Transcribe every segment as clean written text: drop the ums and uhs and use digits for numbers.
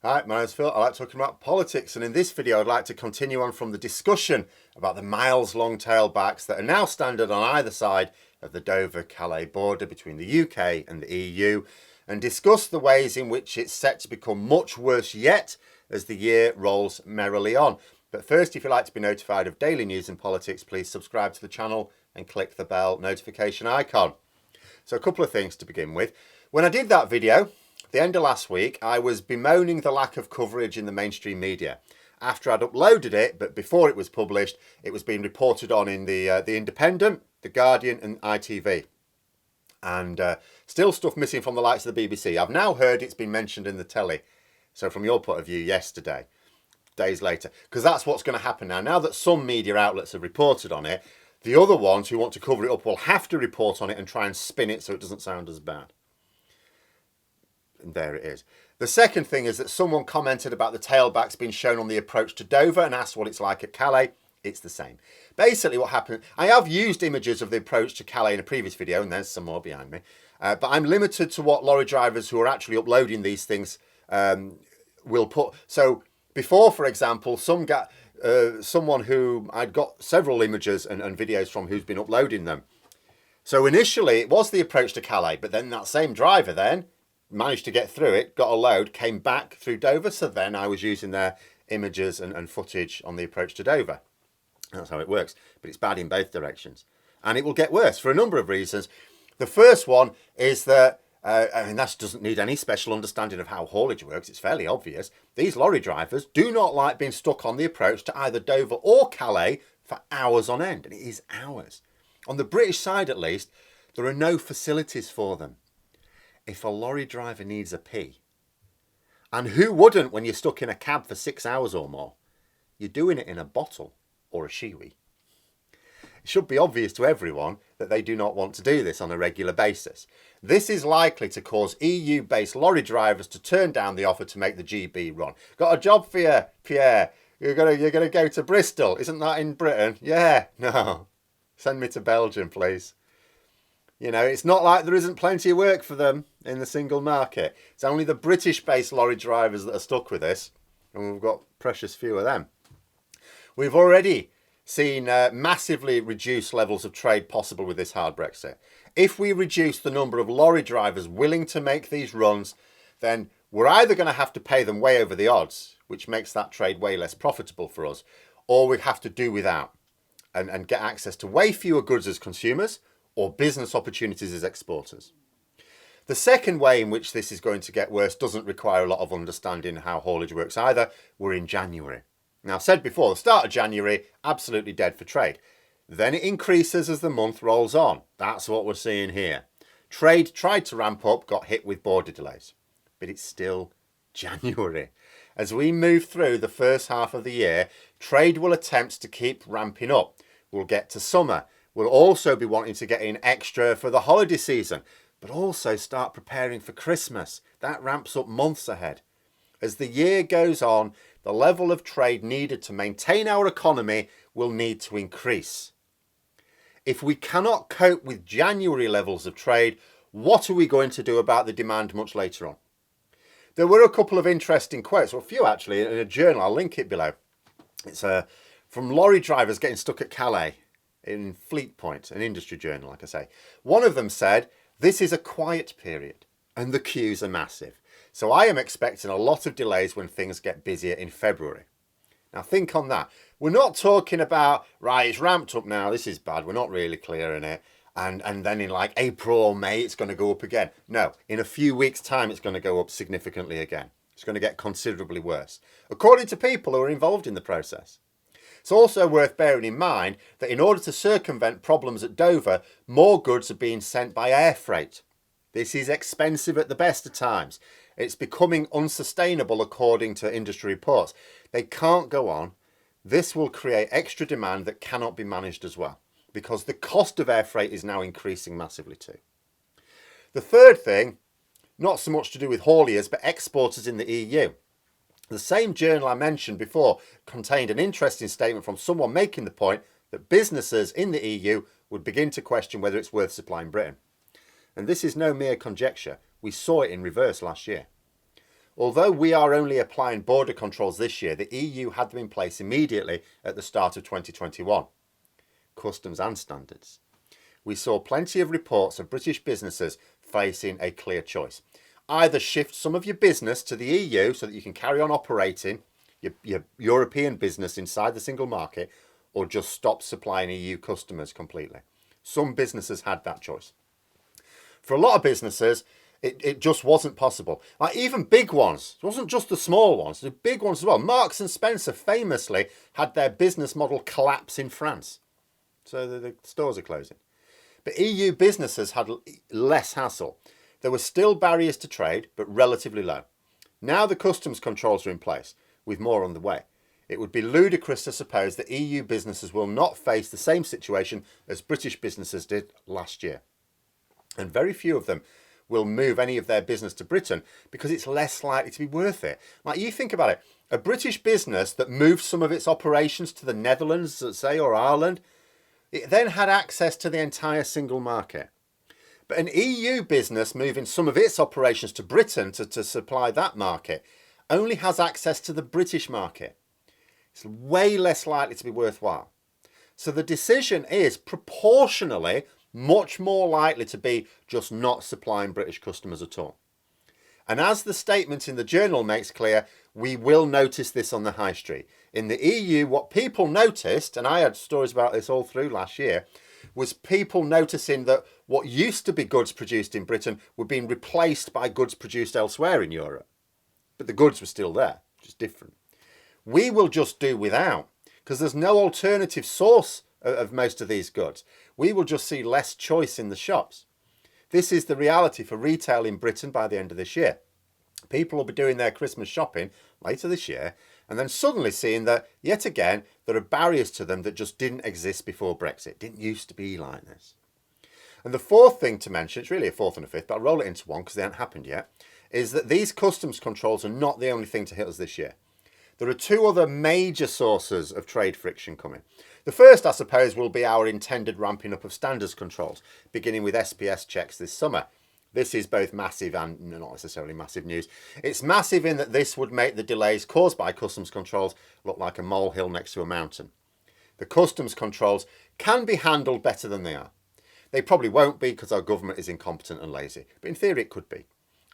Hi, my name's Phil. I like talking about politics, and in this video I'd like to continue on from the discussion about the miles-long tailbacks that are now standard on either side of the Dover-Calais border between the UK and the EU, and discuss the ways in which it's set to become much worse yet as the year rolls merrily on. But first, if you'd like to be notified of daily news and politics, please subscribe to the channel and click the bell notification icon. So a couple of things to begin with. When I did that video, at the end of last week, I was bemoaning the lack of coverage in the mainstream media. After I'd uploaded it, but before it was published, it was being reported on in the Independent, the Guardian and ITV. And still stuff missing from the likes of the BBC. I've now heard it's been mentioned in the telly. So from your point of view, yesterday, days later. Because that's what's going to happen now. Now that some media outlets have reported on it, the other ones who want to cover it up will have to report on it and try and spin it so it doesn't sound as bad. And there it is. The second thing is that someone commented about the tailbacks being shown on the approach to Dover and asked what it's like at Calais. It's the same. Basically what happened, I have used images of the approach to Calais in a previous video, and there's some more behind me, but I'm limited to what lorry drivers who are actually uploading these things will put. So before, for example, someone who I'd got several images and videos from who's been uploading them. So initially it was the approach to Calais, but then that same driver then managed to get through it, got a load, came back through Dover. So then I was using their images and footage on the approach to Dover. That's how it works. But it's bad in both directions. And it will get worse for a number of reasons. The first one is that, that doesn't need any special understanding of how haulage works. It's fairly obvious. These lorry drivers do not like being stuck on the approach to either Dover or Calais for hours on end. And it is hours. On the British side, at least, there are no facilities for them. If a lorry driver needs a pee, and who wouldn't when you're stuck in a cab for 6 hours or more? You're doing it in a bottle or a shiwi. It should be obvious to everyone that they do not want to do this on a regular basis. This is likely to cause EU-based lorry drivers to turn down the offer to make the GB run. Got a job for you, Pierre. You're gonna go to Bristol. Isn't that in Britain? Yeah. No. Send me to Belgium, please. You know, it's not like there isn't plenty of work for them in the single market. It's only the British-based lorry drivers that are stuck with this, and we've got precious few of them. We've already seen massively reduced levels of trade possible with this hard Brexit. If we reduce the number of lorry drivers willing to make these runs, then we're either going to have to pay them way over the odds, which makes that trade way less profitable for us, or we have to do without and get access to way fewer goods as consumers, or business opportunities as exporters. The second way in which this is going to get worse doesn't require a lot of understanding how haulage works either. We're in January. Now, I said before, the start of January, absolutely dead for trade. Then it increases as the month rolls on. That's what we're seeing here. Trade tried to ramp up, got hit with border delays. But it's still January. As we move through the first half of the year, trade will attempt to keep ramping up. We'll get to summer. We'll also be wanting to get in extra for the holiday season, but also start preparing for Christmas. That ramps up months ahead. As the year goes on, the level of trade needed to maintain our economy will need to increase. If we cannot cope with January levels of trade, what are we going to do about the demand much later on? There were a couple of interesting quotes, or a few actually, in a journal. I'll link it below. It's from lorry drivers getting stuck at Calais, in Fleet Point, an industry journal, like I say. One of them said, this is a quiet period and the queues are massive. So I am expecting a lot of delays when things get busier in February. Now think on that. We're not talking about, right, it's ramped up now, this is bad, we're not really clearing it. And then in like April or May, it's going to go up again. No, in a few weeks' time, it's going to go up significantly again. It's going to get considerably worse, according to people who are involved in the process. It's also worth bearing in mind that in order to circumvent problems at Dover, more goods are being sent by air freight. This is expensive at the best of times. It's becoming unsustainable according to industry reports. They can't go on. This will create extra demand that cannot be managed as well, because the cost of air freight is now increasing massively too. The third thing, not so much to do with hauliers, but exporters in the EU. The same journal I mentioned before contained an interesting statement from someone making the point that businesses in the EU would begin to question whether it's worth supplying Britain. And this is no mere conjecture. We saw it in reverse last year. Although we are only applying border controls this year, the EU had them in place immediately at the start of 2021. Customs and standards. We saw plenty of reports of British businesses facing a clear choice. Either shift some of your business to the EU so that you can carry on operating your European business inside the single market, or just stop supplying EU customers completely. Some businesses had that choice. For a lot of businesses, it just wasn't possible. Like even big ones, it wasn't just the small ones, the big ones as well. Marks and Spencer famously had their business model collapse in France. So the stores are closing. But EU businesses had less hassle. There were still barriers to trade, but relatively low. Now the customs controls are in place, with more on the way. It would be ludicrous to suppose that EU businesses will not face the same situation as British businesses did last year. And very few of them will move any of their business to Britain because it's less likely to be worth it. Like you think about it, a British business that moved some of its operations to the Netherlands, let's say, or Ireland, it then had access to the entire single market. But an EU business moving some of its operations to Britain to supply that market only has access to the British market. It's way less likely to be worthwhile. So the decision is proportionally much more likely to be just not supplying British customers at all. And as the statement in the journal makes clear, we will notice this on the high street. In the EU, what people noticed, and I had stories about this all through last year, was people noticing that what used to be goods produced in Britain were being replaced by goods produced elsewhere in Europe. But the goods were still there, just different. We will just do without, because there's no alternative source of most of these goods. We will just see less choice in the shops. This is the reality for retail in Britain by the end of this year. People will be doing their Christmas shopping later this year and then suddenly seeing that, yet again, there are barriers to them that just didn't exist before Brexit. It didn't used to be like this. And the fourth thing to mention, it's really a fourth and a fifth, but I'll roll it into one because they haven't happened yet, is that these customs controls are not the only thing to hit us this year. There are two other major sources of trade friction coming. The first, I suppose, will be our intended ramping up of standards controls, beginning with SPS checks this summer. This is both massive and not necessarily massive news. It's massive in that this would make the delays caused by customs controls look like a molehill next to a mountain. The customs controls can be handled better than they are. They probably won't be because our government is incompetent and lazy, but in theory it could be.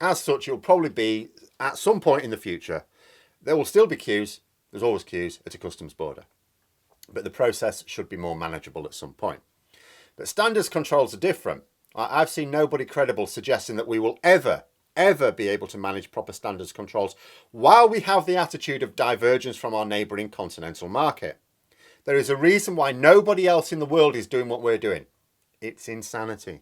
As such, it will probably be, at some point in the future, there will still be queues, there's always queues at a customs border. But the process should be more manageable at some point. But standards controls are different. I've seen nobody credible suggesting that we will ever be able to manage proper standards controls while we have the attitude of divergence from our neighbouring continental market. There is a reason why nobody else in the world is doing what we're doing. It's insanity.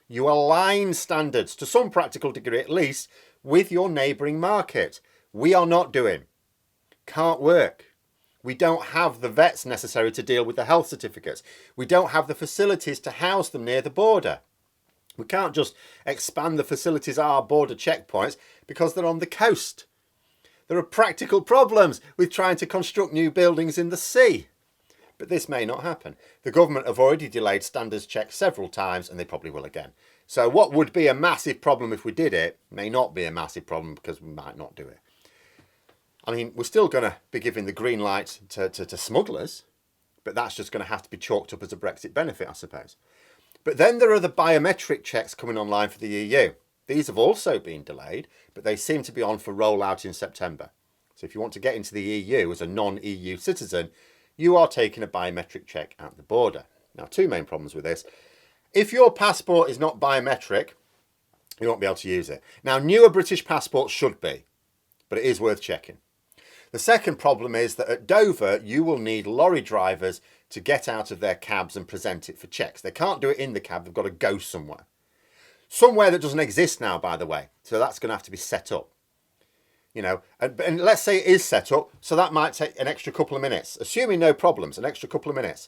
You align standards, to some practical degree at least, with your neighbouring market. We are not doing. Can't work. We don't have the vets necessary to deal with the health certificates. We don't have the facilities to house them near the border. We can't just expand the facilities at our border checkpoints because they're on the coast. There are practical problems with trying to construct new buildings in the sea. But this may not happen. The government have already delayed standards checks several times and they probably will again. So what would be a massive problem if we did it may not be a massive problem because we might not do it. I mean, we're still going to be giving the green light to smugglers, but that's just going to have to be chalked up as a Brexit benefit, I suppose. But then there are the biometric checks coming online for the EU. These have also been delayed, but they seem to be on for rollout in September. So if you want to get into the EU as a non-EU citizen, you are taking a biometric check at the border. Now, two main problems with this. If your passport is not biometric, you won't be able to use it. Now, newer British passports should be, but it is worth checking. The second problem is that at Dover, you will need lorry drivers to get out of their cabs and present it for checks. They can't do it in the cab, they've got to go somewhere. Somewhere that doesn't exist now, by the way. So that's going to have to be set up. You know, and let's say it is set up, so that might take an extra couple of minutes. Assuming no problems, an extra couple of minutes.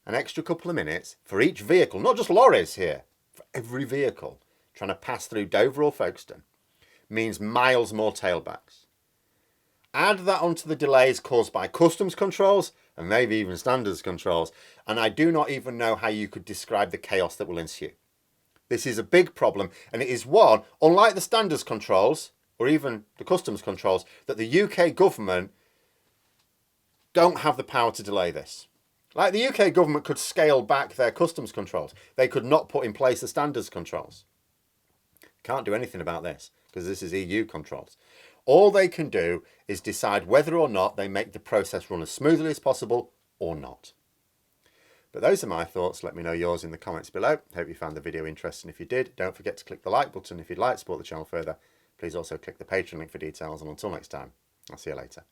An extra couple of minutes for each vehicle, not just lorries here, for every vehicle trying to pass through Dover or Folkestone, means miles more tailbacks. Add that onto the delays caused by customs controls and maybe even standards controls, and I do not even know how you could describe the chaos that will ensue. This is a big problem, and it is one, unlike the standards controls, or even the customs controls, that the UK government don't have the power to delay this. Like, the UK government could scale back their customs controls. They could not put in place the standards controls. Can't do anything about this because this is EU controls. All they can do is decide whether or not they make the process run as smoothly as possible or not. But those are my thoughts. Let me know yours in the comments below. Hope you found the video interesting. If you did, don't forget to click the like button if you'd like to support the channel further. Please also click the Patreon link for details, and until next time, I'll see you later.